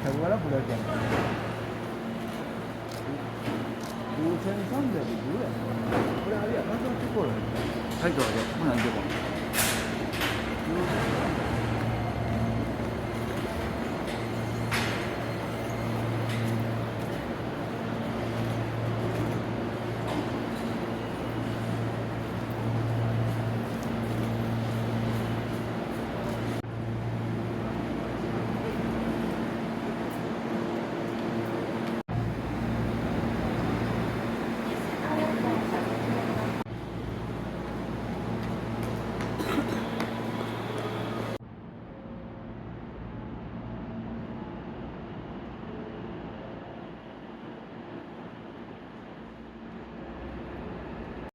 결과를 보여줘야5,300이 뭐야? 그래, 아니야. 한번 찍고를. 잘 좋아해. 한번 안 되고.